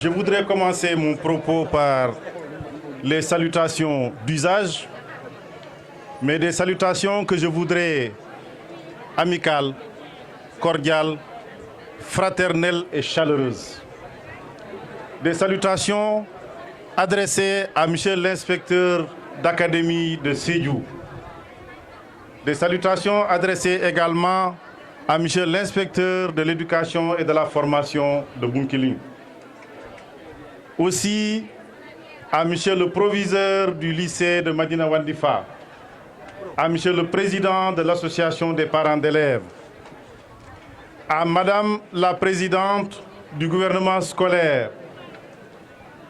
Je voudrais commencer mon propos par les salutations d'usage, mais des salutations que je voudrais amicales, cordiales, fraternelles et chaleureuses. Des salutations adressées à Monsieur l'inspecteur d'académie de Sédhiou. Des salutations adressées également à Monsieur l'inspecteur de l'éducation et de la formation de Bounkiling. Aussi à Monsieur le proviseur du lycée de Madina Wandifa, à Monsieur le président de l'association des parents d'élèves, à Madame la présidente du gouvernement scolaire,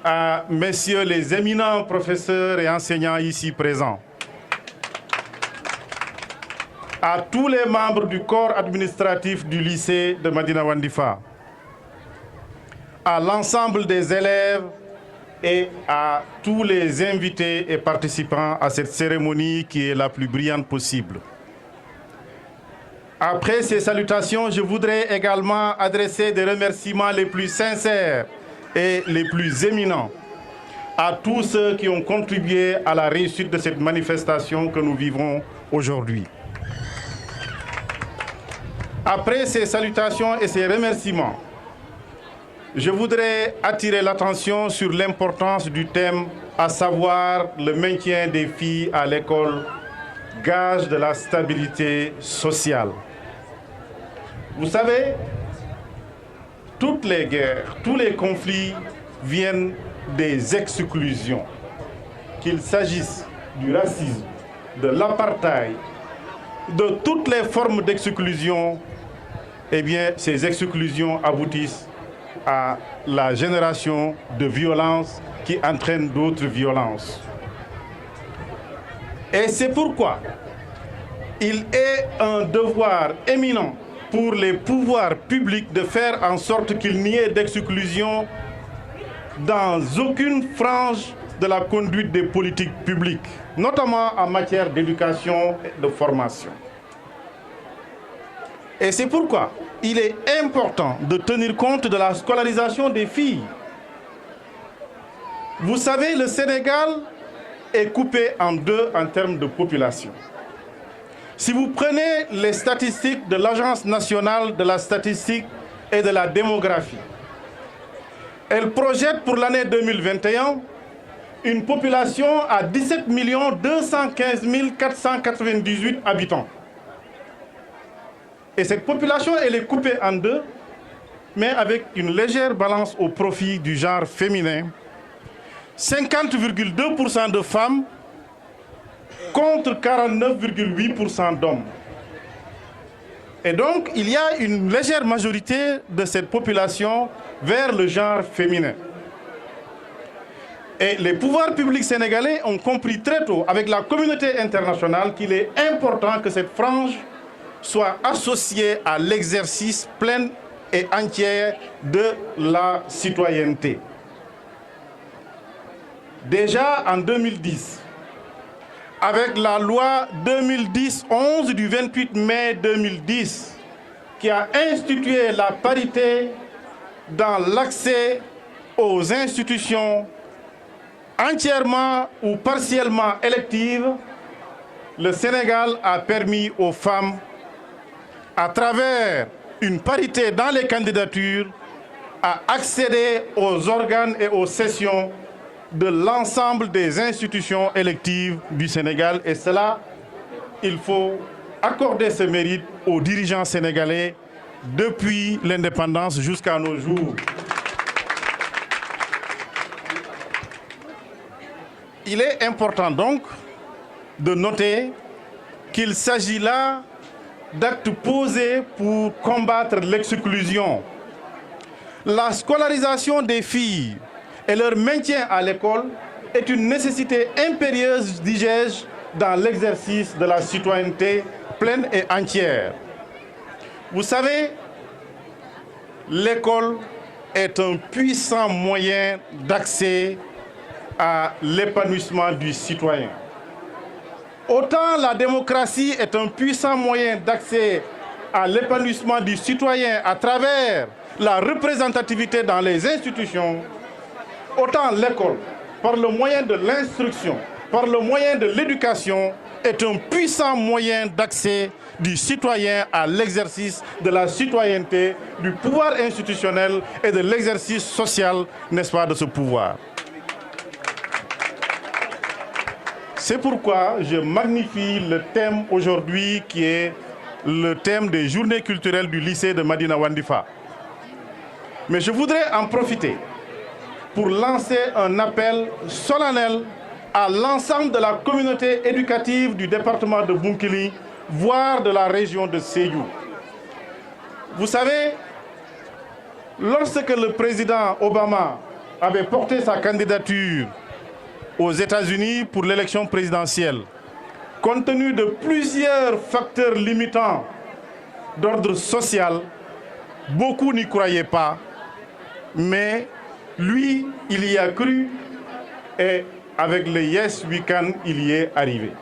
à Messieurs les éminents professeurs et enseignants ici présents, à tous les membres du corps administratif du lycée de Madina Wandifa, à l'ensemble des élèves et à tous les invités et participants à cette cérémonie qui est la plus brillante possible. Après ces salutations, je voudrais également adresser des remerciements les plus sincères et les plus éminents à tous ceux qui ont contribué à la réussite de cette manifestation que nous vivons aujourd'hui. Après ces salutations et ces remerciements, je voudrais attirer l'attention sur l'importance du thème, à savoir le maintien des filles à l'école, gage de la stabilité sociale. Vous savez, toutes les guerres, tous les conflits viennent des exclusions. Qu'il s'agisse du racisme, de l'apartheid, de toutes les formes d'exclusion, eh bien, ces exclusions aboutissent à la génération de violences qui entraînent d'autres violences. Et c'est pourquoi il est un devoir éminent pour les pouvoirs publics de faire en sorte qu'il n'y ait d'exclusion dans aucune frange de la conduite des politiques publiques, notamment en matière d'éducation et de formation. Et c'est pourquoi il est important de tenir compte de la scolarisation des filles. Vous savez, le Sénégal est coupé en deux en termes de population. Si vous prenez les statistiques de l'Agence nationale de la statistique et de la démographie, elle projette pour l'année 2021 une population à 17 215 498 habitants. Et cette population, elle est coupée en deux, mais avec une légère balance au profit du genre féminin. 50,2% de femmes contre 49,8% d'hommes. Et donc, il y a une légère majorité de cette population vers le genre féminin. Et les pouvoirs publics sénégalais ont compris très tôt, avec la communauté internationale, qu'il est important que cette frange soit associée à l'exercice plein et entier de la citoyenneté. Déjà en 2010, avec la loi 2010-11 du 28 mai 2010, qui a institué la parité dans l'accès aux institutions entièrement ou partiellement électives, le Sénégal a permis aux femmes, à travers une parité dans les candidatures, à accéder aux organes et aux sessions de l'ensemble des institutions électives du Sénégal. Et cela, il faut accorder ce mérite aux dirigeants sénégalais depuis l'indépendance jusqu'à nos jours. Il est important donc de noter qu'il s'agit là d'actes posés pour combattre l'exclusion. La scolarisation des filles et leur maintien à l'école est une nécessité impérieuse, dis-je, dans l'exercice de la citoyenneté pleine et entière. Vous savez, l'école est un puissant moyen d'accès à l'épanouissement du citoyen. Autant la démocratie est un puissant moyen d'accès à l'épanouissement du citoyen à travers la représentativité dans les institutions, Autant l'école, par le moyen de l'instruction, par le moyen de l'éducation, est un puissant moyen d'accès du citoyen à l'exercice de la citoyenneté, du pouvoir institutionnel et de l'exercice social, n'est-ce pas, de ce pouvoir. C'est pourquoi je magnifie le thème aujourd'hui qui est le thème des journées culturelles du lycée de Madina Wandifa. Mais je voudrais en profiter pour lancer un appel solennel à l'ensemble de la communauté éducative du département de Bounkiling, voire de la région de Sédhiou. Vous savez, lorsque le président Obama avait porté sa candidature aux États-Unis pour l'élection présidentielle, compte tenu de plusieurs facteurs limitants d'ordre social, beaucoup n'y croyaient pas, mais lui, il y a cru et avec le Yes We Can, il y est arrivé.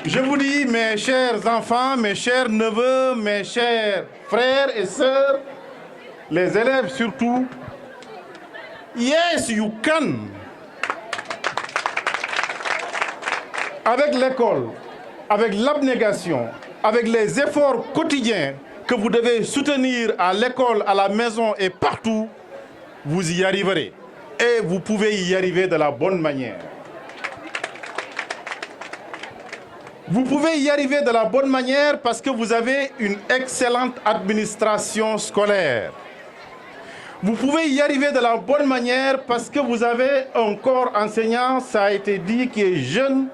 Je vous dis, mes chers enfants, mes chers neveux, mes chers frères et sœurs, les élèves surtout, Yes You Can. Avec l'école, avec l'abnégation, avec les efforts quotidiens que vous devez soutenir à l'école, à la maison et partout, vous y arriverez. Et vous pouvez y arriver de la bonne manière. Vous pouvez y arriver de la bonne manière parce que vous avez une excellente administration scolaire. Vous pouvez y arriver de la bonne manière parce que vous avez un corps enseignant, ça a été dit, qui est jeune,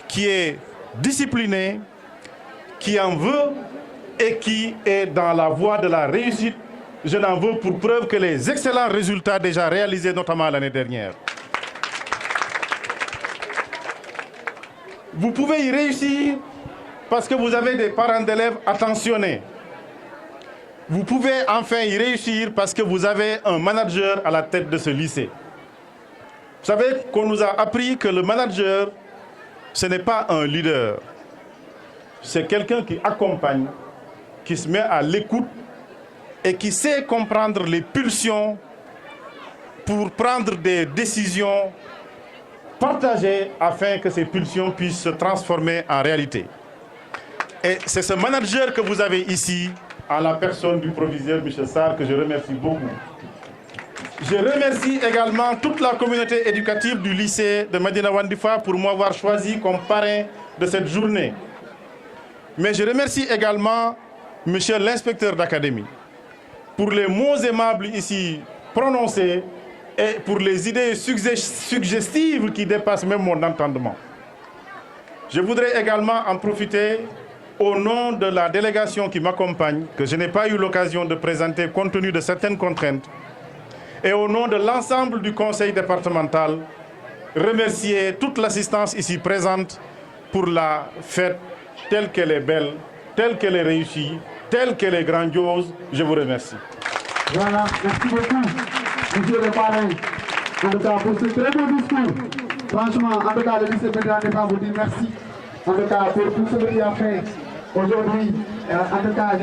qui est discipliné, qui en veut et qui est dans la voie de la réussite. Je n'en veux pour preuve que les excellents résultats déjà réalisés, notamment l'année dernière. Vous pouvez y réussir parce que vous avez des parents d'élèves attentionnés. Vous pouvez enfin y réussir parce que vous avez un manager à la tête de ce lycée. Vous savez qu'on nous a appris que le manager, ce n'est pas un leader. C'est quelqu'un qui accompagne, qui se met à l'écoute et qui sait comprendre les pulsions pour prendre des décisions partagées afin que ces pulsions puissent se transformer en réalité. Et c'est ce manager que vous avez ici, en la personne du proviseur Michel Sarr, que je remercie beaucoup. Je remercie également toute la communauté éducative du lycée de Madina Wandifa pour m'avoir choisi comme parrain de cette journée. Mais je remercie également Monsieur l'inspecteur d'académie pour les mots aimables ici prononcés et pour les idées suggestives qui dépassent même mon entendement. Je voudrais également en profiter au nom de la délégation qui m'accompagne, que je n'ai pas eu l'occasion de présenter compte tenu de certaines contraintes, et au nom de l'ensemble du conseil départemental, remercier toute l'assistance ici présente pour la fête telle qu'elle est belle, telle qu'elle est réussie, telle qu'elle est grandiose. Je vous remercie. Voilà, merci beaucoup, monsieur le parrain. En tout cas, pour ce très beau discours, franchement, en tout cas, le lycée Madina Wandifa vous dit merci. En tout cas, pour tout ce qu'il a fait aujourd'hui, en tout cas,